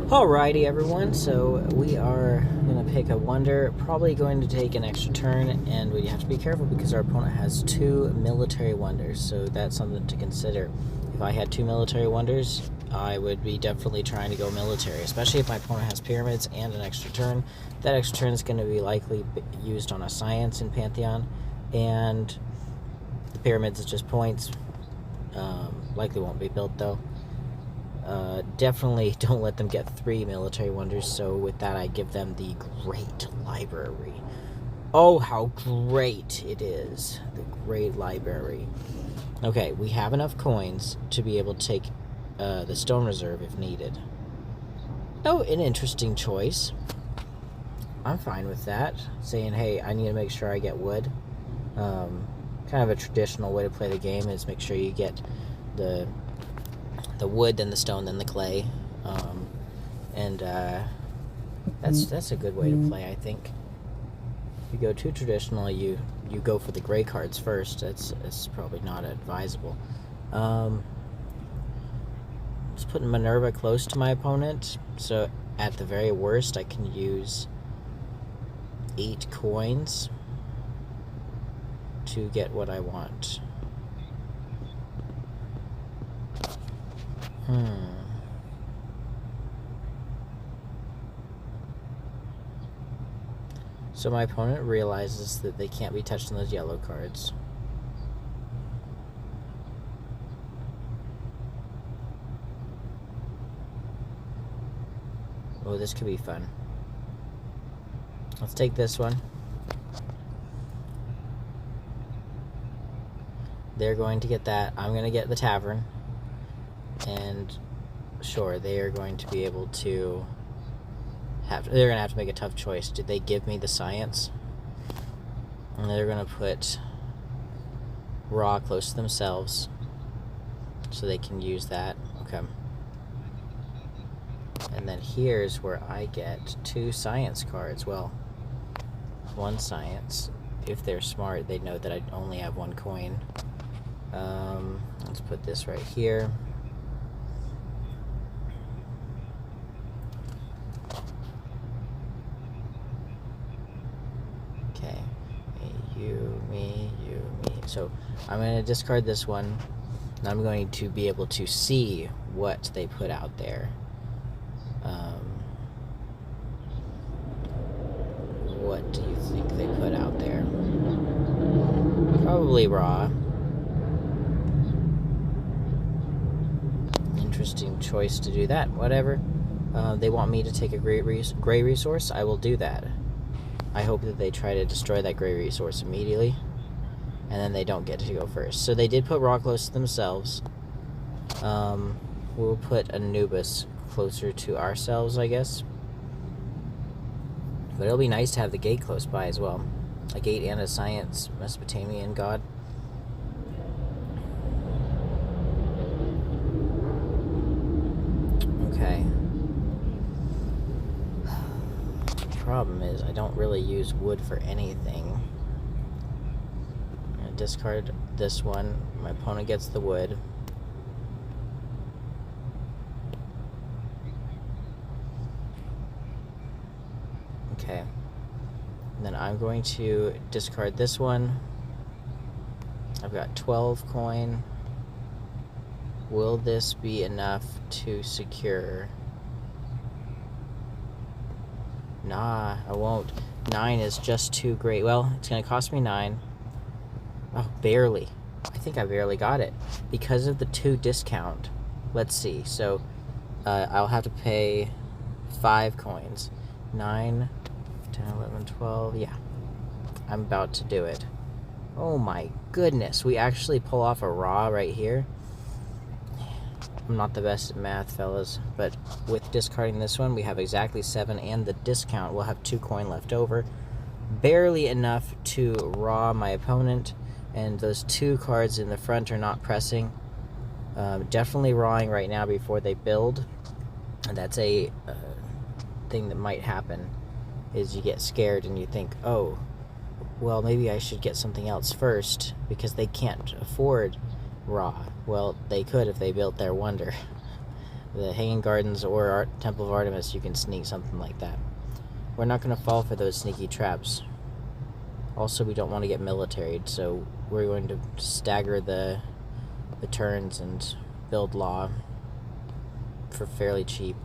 Alrighty, everyone. So we are going to pick a wonder. Probably going to take an extra turn, and we have to be careful because our opponent has two military wonders. So that's something to consider. If I had two military wonders, I would be definitely trying to go military, especially if my opponent has pyramids and an extra turn. That extra turn is going to be likely used on a science in Pantheon, and the pyramids is just points. Likely won't be built though. Definitely don't let them get three military wonders, so with that I give them the Great Library. Oh, how great it is. The Great Library. Okay, we have enough coins to be able to take the Stone Reserve if needed. Oh, an interesting choice. I'm fine with that. Saying, hey, I need to make sure I get wood. Kind of a traditional way to play the game is make sure you get the wood, then the stone, then the clay, that's a good way to play, I think. If you go too traditional, you go for the gray cards first. That's probably not advisable. Just putting Minerva close to my opponent, so at the very worst I can use 8 coins to get what I want. So my opponent realizes that they can't be touching those yellow cards. Oh, this could be fun. Let's take this one. They're going to get that. I'm going to get the tavern. And sure, they are going to be able to they're going to have to make a tough choice. Did they give me the science? And they're going to put raw close to themselves so they can use that. Okay. And then here's where I get 2 science cards. Well, 1 science. If they're smart, they know that I only have 1 coin. Let's put this right here. Okay. You, me. So I'm going to discard this one. And I'm going to be able to see what they put out there. What do you think they put out there? Probably raw. Interesting choice to do that. Whatever. They want me to take a gray resource. I will do that. I hope that they try to destroy that gray resource immediately, and then they don't get to go first. So they did put raw close to themselves. We'll put Anubis closer to ourselves, I guess. But it'll be nice to have the gate close by as well. A gate and a science Mesopotamian god. Okay. The problem is I don't really use wood for anything. I'm going to discard this one. My opponent gets the wood. Okay. And then I'm going to discard this one. I've got 12 coin. Will this be enough to secure? Nah, I won't. 9 is just too great. Well, it's going to cost me 9. Oh, barely. I think I barely got it. Because of the 2 discount. Let's see. So, I'll have to pay 5 coins. 9, 10, 11, 12. Yeah. I'm about to do it. Oh my goodness. We actually pull off a raw right here. I'm not the best at math, fellas, but with discarding this one, we have exactly 7, and the discount, we'll have 2 coin left over. Barely enough to raw my opponent, and those 2 cards in the front are not pressing. Definitely rawing right now before they build, and that's a thing that might happen, is you get scared and you think, oh, well, maybe I should get something else first, because they can't afford raw. Well, they could if they built their wonder. the Hanging Gardens or Temple of Artemis, you can sneak something like that. We're not going to fall for those sneaky traps. Also, we don't want to get militaried, so we're going to stagger the turns and build law for fairly cheap.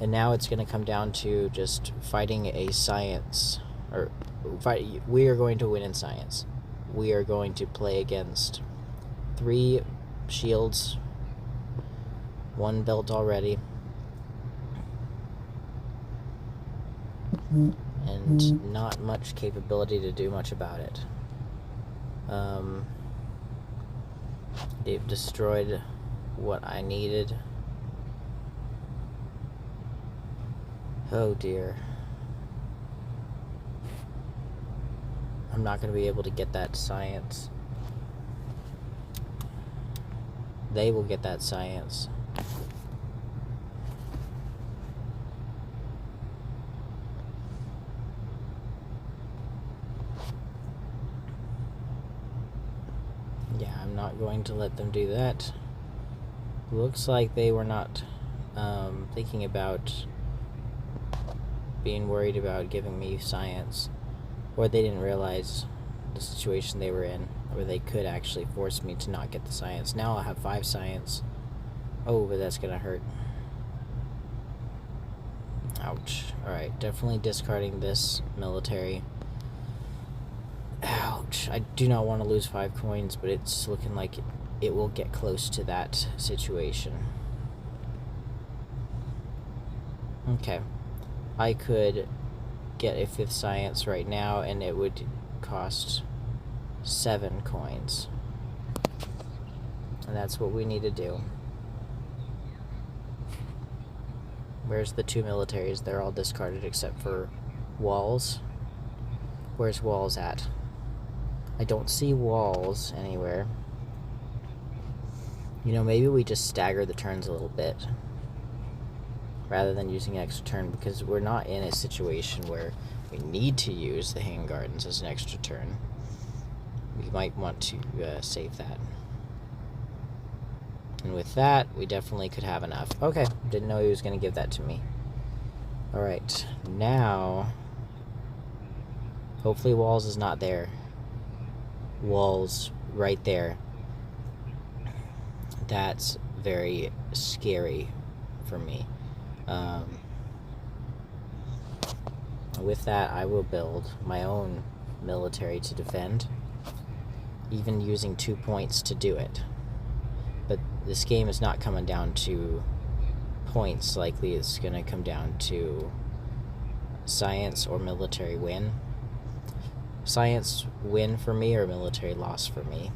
And now it's going to come down to just fighting a science, or we are going to win in science. We are going to play against 3 shields, 1 built already, and not much capability to do much about it. They've destroyed what I needed. Oh dear. I'm not going to be able to get that science. They will get that science. Yeah, I'm not going to let them do that. Looks like they were not thinking about being worried about giving me science, or they didn't realize the situation they were in, where they could actually force me to not get the science. Now I'll have 5 science. Oh, but that's gonna hurt. Ouch. Alright, definitely discarding this military. Ouch. I do not want to lose 5 coins, but it's looking like it will get close to that situation. Okay. I could get a 5th science right now, and it would cost 7 coins. And that's what we need to do. Where's the 2 militaries? They're all discarded except for Walls. Where's Walls at? I don't see Walls anywhere. You know, maybe we just stagger the turns a little bit rather than using an extra turn, because we're not in a situation where we need to use the Hanging Gardens as an extra turn. We might want to save that. And with that, we definitely could have enough. Okay, didn't know he was going to give that to me. Alright, now hopefully Walls is not there. Walls right there. That's very scary for me. With that, I will build my own military to defend, even using 2 points to do it. But this game is not coming down to points. Likely it's going to come down to science or military win. Science win for me or military loss for me.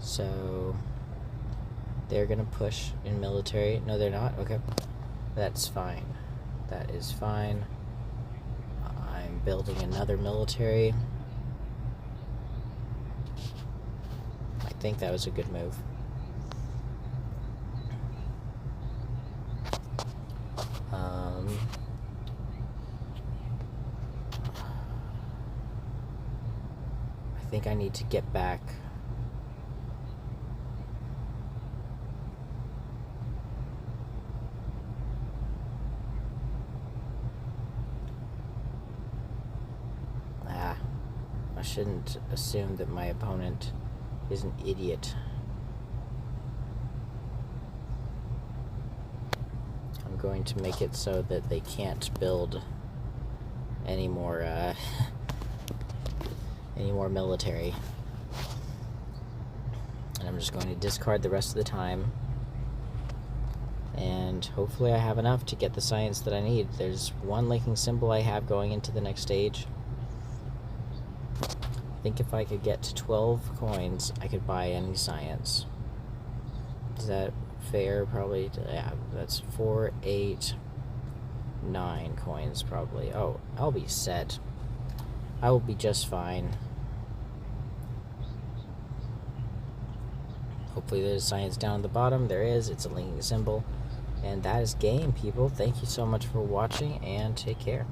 So they're gonna push in military. No, they're not. Okay, that's fine. That is fine. I'm building another military. I think that was a good move. I think I need to get back. I shouldn't assume that my opponent is an idiot. I'm going to make it so that they can't build any more military. And I'm just going to discard the rest of the time. And hopefully I have enough to get the science that I need. There's 1 linking symbol I have going into the next stage. I think if I could get to 12 coins, I could buy any science. Is that fair? Probably. Yeah, that's 4, 8, 9 coins probably. Oh, I'll be set. I will be just fine. Hopefully there's science down at the bottom. There is. It's a linking symbol. And that is game, people. Thank you so much for watching, and take care.